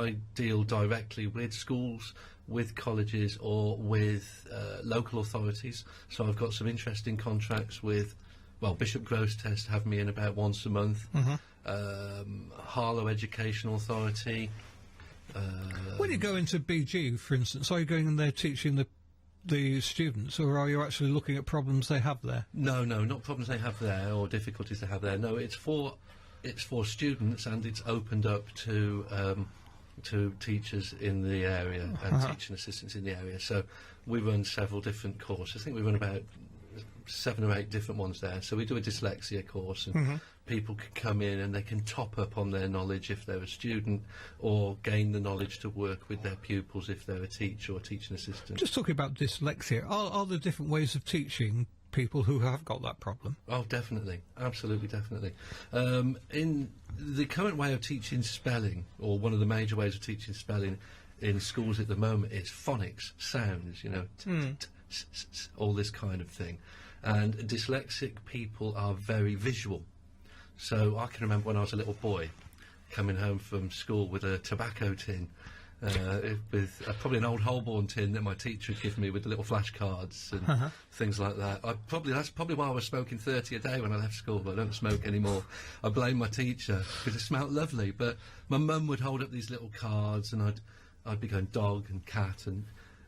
I deal directly with schools, with colleges, or with local authorities. So I've got some interesting contracts with, well, Bishop Grosseteste have me in about once a month, Harlow Educational Authority. When you go into BG, for instance, are you going in there teaching the students, or are you actually looking at problems they have there? No, not problems they have there or difficulties they have there. No, it's for students, and it's opened up to teachers in the area and teaching assistants in the area. So we run several different courses. I think we run about 7 or 8 different ones there. So we do a dyslexia course, and people can come in and they can top up on their knowledge if they're a student, or gain the knowledge to work with their pupils if they're a teacher or teaching assistant. Just talking about dyslexia, are there different ways of teaching people who have got that problem? Oh, definitely. Absolutely, definitely. In the current way of teaching spelling, or one of the major ways of teaching spelling in schools at the moment, is phonics, sounds, you know, all this kind of thing. And dyslexic people are very visual. So I can remember when I was a little boy coming home from school with a tobacco tin, with probably an old Holborn tin that my teacher had given me with the little flashcards and things like that. That's probably why I was smoking 30 a day when I left school, but I don't smoke anymore. I blame my teacher, because it smelt lovely. But my mum would hold up these little cards, and I'd be going dog and cat, and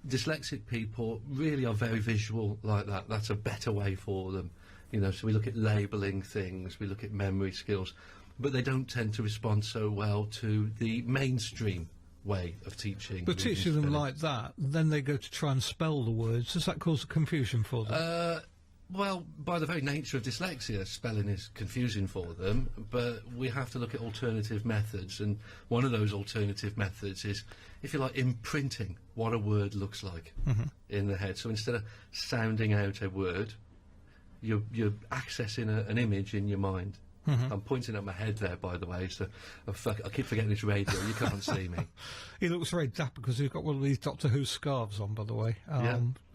dyslexic people really are very visual like that. That's a better way for them. You know, so we look at labelling things, we look at memory skills, but they don't tend to respond so well to the mainstream way of teaching. But teaching them like that, then they go to try and spell the words. Does that cause confusion for them? Well, by the very nature of dyslexia, spelling is confusing for them, but we have to look at alternative methods, and one of those alternative methods is, if you like, imprinting what a word looks like in the head. So instead of sounding out a word, you're accessing an image in your mind. I'm pointing at my head there, by the way, so I keep forgetting it's radio. You can't see me. He looks very dapper because he's got one of these Doctor Who scarves on, by the way.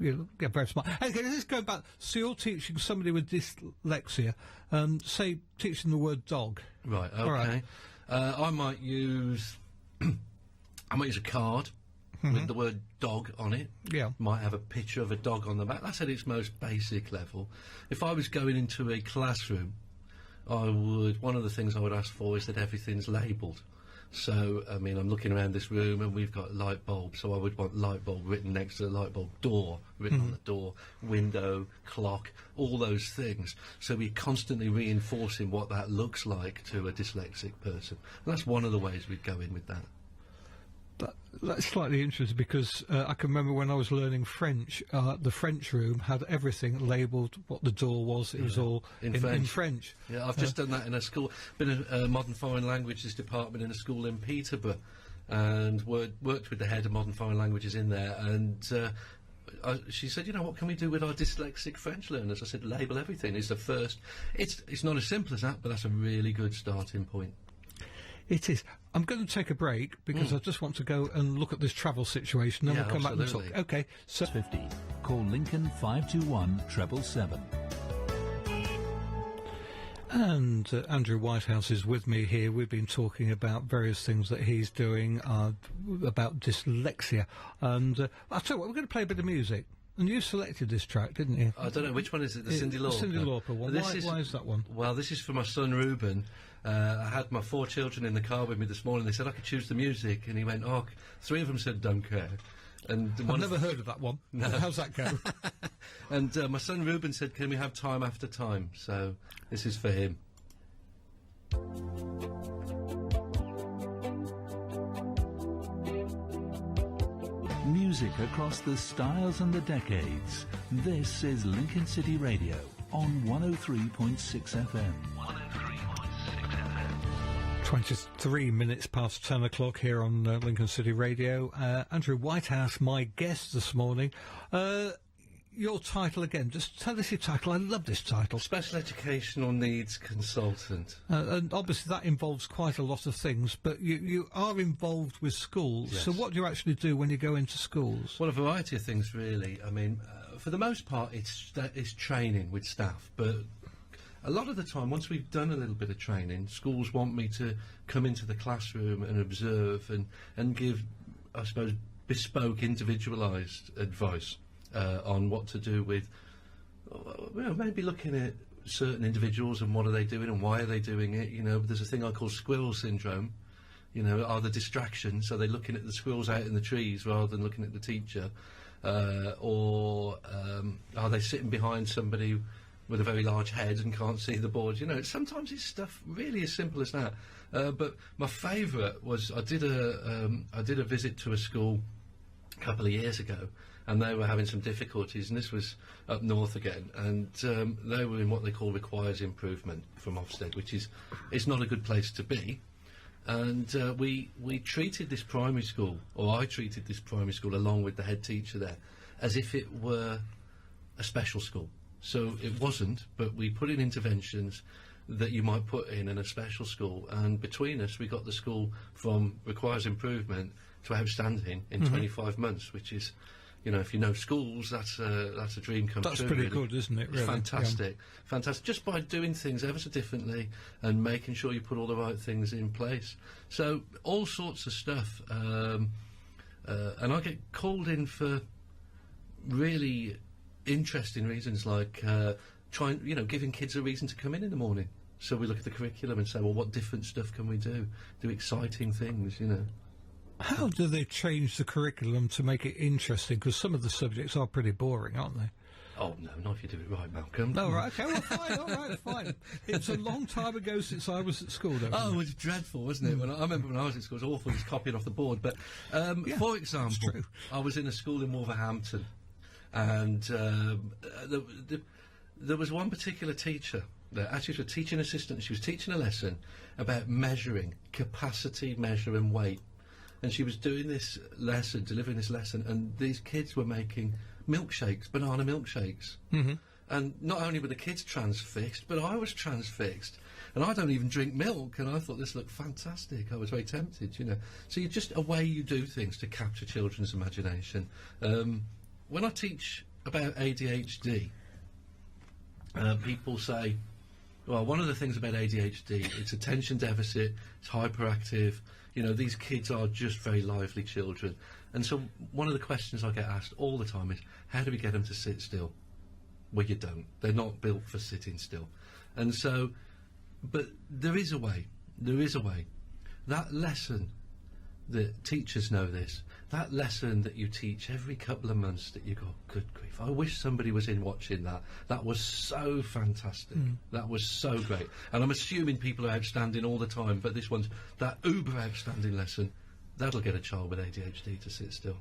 Yeah, very smart. Okay, let's go back. So you're teaching somebody with dyslexia, say, teaching the word dog. Right, okay. Right. I might use a card with the word dog on it. Yeah. Might have a picture of a dog on the back. That's at its most basic level. If I was going into a classroom, one of the things I would ask for is that everything's labelled. So, I mean, I'm looking around this room and we've got light bulb, so I would want light bulb written next to the light bulb, door written on the door, window, clock, all those things. So we're constantly reinforcing what that looks like to a dyslexic person. And that's one of the ways we'd go in with that. That's slightly interesting, because I can remember when I was learning French, the French room had everything labelled, what the door was. It was all in French. Yeah, I've just done that in a school, been a modern foreign languages department in a school in Peterborough, and worked with the head of modern foreign languages in there, and she said, you know, what can we do with our dyslexic French learners? I said, label everything. It's the first. It's not as simple as that, but that's a really good starting point. It is. I'm going to take a break because I just want to go and look at this travel situation, then we'll come back and talk. Okay, so 50. Call Lincoln 521 777. And Andrew Whitehouse is with me here. We've been talking about various things that he's doing about dyslexia. And I'll tell you what, we're going to play a bit of music. And you selected this track, didn't you? I don't know, which one is it? The Cyndi Lauper? The Cyndi Lauper one. Why is that one? Well, this is for my son Reuben. I had my 4 children in the car with me this morning. They said I could choose the music, and he went, 3 of them said don't care. And I've never heard of that one. No. How's that go? And my son Reuben said, can we have Time After Time? So this is for him. Music across the styles and the decades. This is Lincoln City Radio on 103.6 FM. 103.6 FM. 23 minutes past 10 o'clock here on Lincoln City Radio. Andrew Whitehouse, my guest this morning. Your title again, just tell us your title. I love this title. Special Educational Needs Consultant. And obviously that involves quite a lot of things, but you are involved with schools. Yes. So what do you actually do when you go into schools? Well, a variety of things, really. I mean, for the most part, it's training with staff, but a lot of the time, once we've done a little bit of training, schools want me to come into the classroom and observe and give, I suppose, bespoke, individualised advice on what to do with, maybe looking at certain individuals and what are they doing and why are they doing it. There's a thing I call squirrel syndrome. Are the distractions? Are they looking at the squirrels out in the trees rather than looking at the teacher? Or are they sitting behind somebody with a very large head and can't see the board? Sometimes it's stuff really as simple as that. But my favourite was I did a visit to a school a couple of years ago, and they were having some difficulties, and this was up north again, and they were in what they call requires improvement from Ofsted, which is, it's not a good place to be. And we treated this primary school, or I treated this primary school along with the head teacher there, as if it were a special school. So it wasn't, but we put in interventions that you might put in a special school, and between us we got the school from requires improvement to outstanding in 25 months, which is, if you know schools, that's a dream come true. That's pretty really good, isn't it? Really? Fantastic, fantastic. Just by doing things ever so differently and making sure you put all the right things in place. So all sorts of stuff, and I get called in for really interesting reasons, like giving kids a reason to come in the morning. So we look at the curriculum and say, well, what different stuff can we do? Do exciting things, How do they change the curriculum to make it interesting? Because some of the subjects are pretty boring, aren't they? Oh, no, not if you do it right, Malcolm. No, right, okay, well, fine, all right, fine. It's a long time ago since I was at school, though. Oh, it was dreadful, wasn't it? I remember when I was at school, it was awful, just copying off the board. But, for example, I was in a school in Wolverhampton, and there was one particular teacher there. Actually, she was a teaching assistant. She was teaching a lesson about measuring capacity, measure and weight. And she was doing this lesson, delivering this lesson, and these kids were making milkshakes, banana milkshakes. Mm-hmm. And not only were the kids transfixed, but I was transfixed. And I don't even drink milk, and I thought this looked fantastic. I was very tempted, So you just, a way you do things to capture children's imagination. When I teach about ADHD, people say, well, one of the things about ADHD, it's attention deficit, it's hyperactive. These kids are just very lively children. And so one of the questions I get asked all the time is, how do we get them to sit still? Well, you don't. They're not built for sitting still. And so, but there is a way. There is a way. That lesson, that teachers know this, that lesson that you teach every couple of months that you go, good grief, I wish somebody was in watching that. That was so fantastic. That was so great. And I'm assuming people are outstanding all the time, but this one's that uber outstanding lesson, that'll get a child with ADHD to sit still.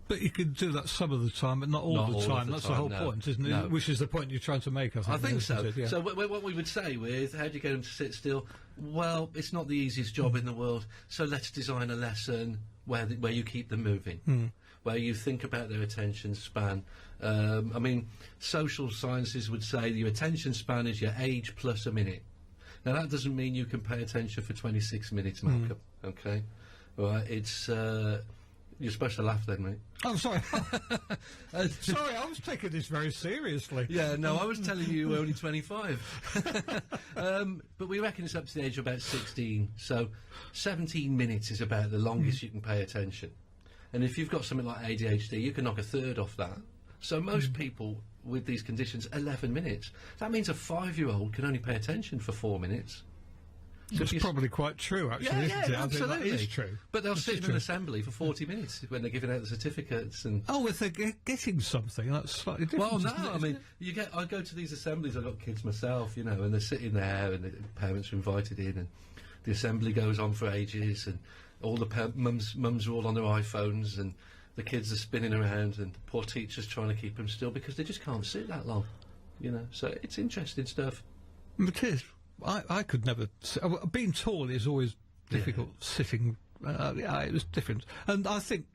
But you can do that some of the time, but not all the time. That's the whole point, isn't it? No. Which is the point you're trying to make, I think so. Yeah. So what we would say with, how do you get them to sit still? Well, it's not the easiest job in the world, so let's design a lesson where you keep them moving, where you think about their attention span. Social sciences would say your attention span is your age plus a minute. Now, that doesn't mean you can pay attention for 26 minutes, Malcolm, okay? Right, it's... You're supposed to laugh then, mate. Oh, sorry. Sorry, I was taking this very seriously. Yeah, no, I was telling you were only 25. But we reckon it's up to the age of about 16. So 17 minutes is about the longest you can pay attention. And if you've got something like ADHD, you can knock a third off that. So most people with these conditions, 11 minutes. That means a 5-year-old can only pay attention for 4 minutes. So it's probably quite true, actually, isn't it? Absolutely. I think that is true. But they'll sit in an assembly for 40 minutes when they're giving out the certificates. And if they're getting something, that's slightly different. Well, no, I go to these assemblies, I've got kids myself, and they're sitting there, and the parents are invited in, and the assembly goes on for ages, and all the mums are all on their iPhones, and the kids are spinning around, and the poor teacher's trying to keep them still because they just can't sit that long, So it's interesting stuff. It is. I could never... being tall is always difficult. Sitting... it was different. And I think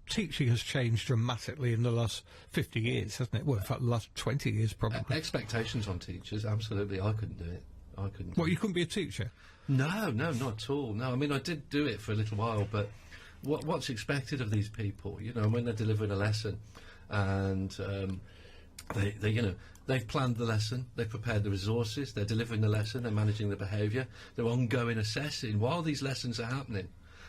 teaching has changed dramatically in the last 50 years, hasn't it? Well, in fact, the last 20 years, probably. Expectations on teachers, absolutely. I couldn't do it. You couldn't be a teacher? No, not at all. No, I did do it for a little while, but what's expected of these people, when they're delivering a lesson and... They've planned the lesson, they've prepared the resources, they're delivering the lesson, they're managing the behaviour, they're ongoing assessing while these lessons are happening.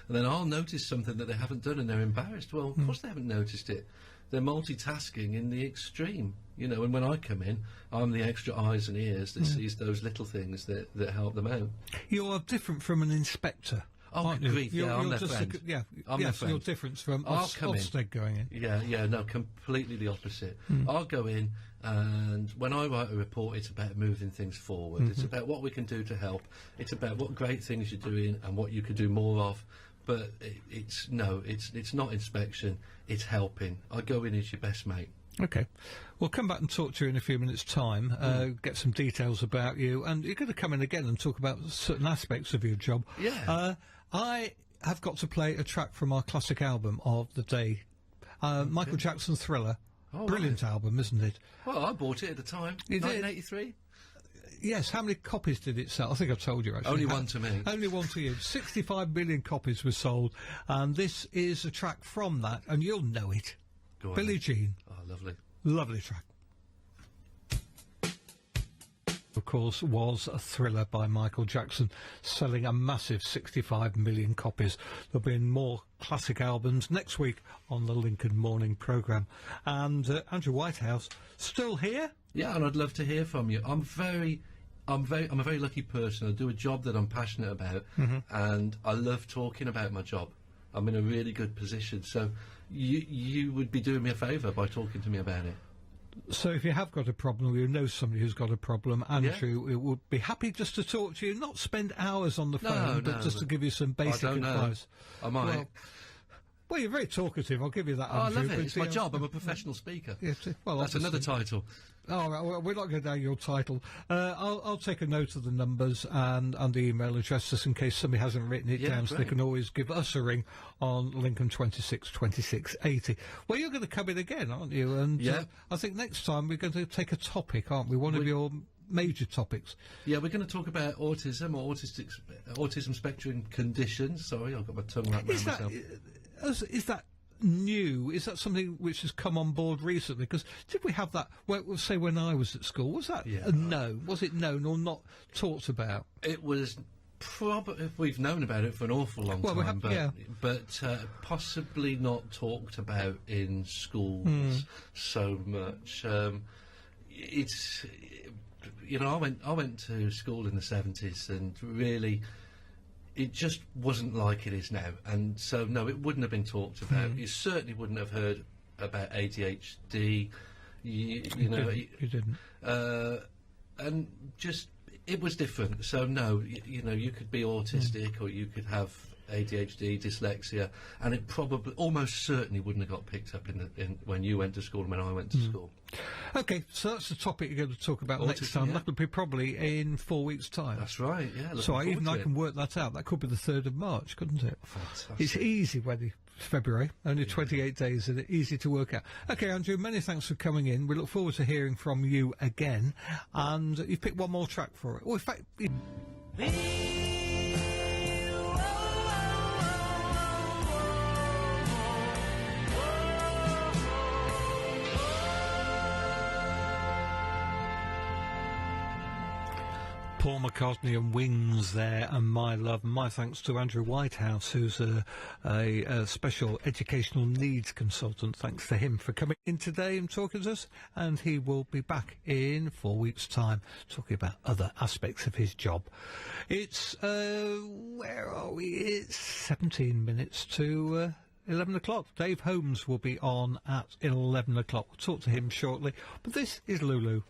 And then I'll notice something that they haven't done and they're embarrassed. Well, of course they haven't noticed it. They're multitasking in the extreme, and when I come in, I'm the extra eyes and ears that sees those little things that help them out. You're different from an inspector. Oh, good grief, I'm their friend. I'm their friend. You're different from Ofsted going in. No, completely the opposite. I'll go in, and when I write a report, it's about moving things forward. It's about what we can do to help. It's about what great things you're doing and what you could do more of. But it's not inspection, it's helping. I go in as your best mate. Okay. We'll come back and talk to you in a few minutes' time, get some details about you, and you're going to come in again and talk about certain aspects of your job. Yeah. I have got to play a track from our classic album of the day, Michael Jackson Thriller. Oh, brilliant album, isn't it? Well, I bought it at the time, 1983. Yes, how many copies did it sell? I think I've told you, actually. Only one to me. Only one to you. 65 million copies were sold, and this is a track from that, and you'll know it. Go on, Billie Jean. Oh, lovely. Lovely track. Of course, was a Thriller by Michael Jackson, selling a massive 65 million copies. There'll be more classic albums next week on the Lincoln Morning programme. And Andrew Whitehouse, still here? Yeah, and I'd love to hear from you. I'm a very lucky person. I do a job that I'm passionate about, and I love talking about my job. I'm in a really good position, so you would be doing me a favour by talking to me about it. So if you have got a problem, or you know somebody who's got a problem, Andrew would be happy just to talk to you, not spend hours on the phone, but just to give you some basic advice. I might. Well, you're very talkative, I'll give you that, Oh, Andrew. I love it. It's my job. I'm a professional speaker. Yes, well, that's another title. All right, well, we're not going down your title. I'll take a note of the numbers and the email address just in case somebody hasn't written it down, so they can always give us a ring on Lincoln 26 26 80. Well, you're going to come in again, aren't you? And I think next time we're going to take a topic, aren't we? One of your major topics. Yeah, we're going to talk about autism or autism spectrum conditions. Sorry, I've got my tongue wrapped around myself. Is that new? Is that something which has come on board recently? Because did we have that, say, when I was at school? Was that known? Was it known or not talked about? It was probably, we've known about it for an awful long time, but possibly not talked about in schools so much. It's, I went to school in the 70s, and really it just wasn't like it is now, and so no, it wouldn't have been talked about. You certainly wouldn't have heard about ADHD. You didn't. And just it was different. So no, you could be autistic or you could have ADHD, dyslexia, and it probably, almost certainly, wouldn't have got picked up in when you went to school and when I went to school. Okay, so that's the topic you're going to talk about next time. That'll be probably in 4 weeks' time. That's right, yeah. So I can work that out. That could be the 3rd of March, couldn't it? Fantastic. It's easy when February, only 28 days, and it's easy to work out. Okay, Andrew, many thanks for coming in. We look forward to hearing from you again. And you've picked one more track for it. Well, in fact... Paul McCartney and Wings there, and My Love. My thanks to Andrew Whitehouse, who's a special educational needs consultant. Thanks to him for coming in today and talking to us, and he will be back in 4 weeks' time talking about other aspects of his job. It's, where are we? It's 17 minutes to 11 o'clock. Dave Holmes will be on at 11 o'clock. We'll talk to him shortly, but this is Lulu.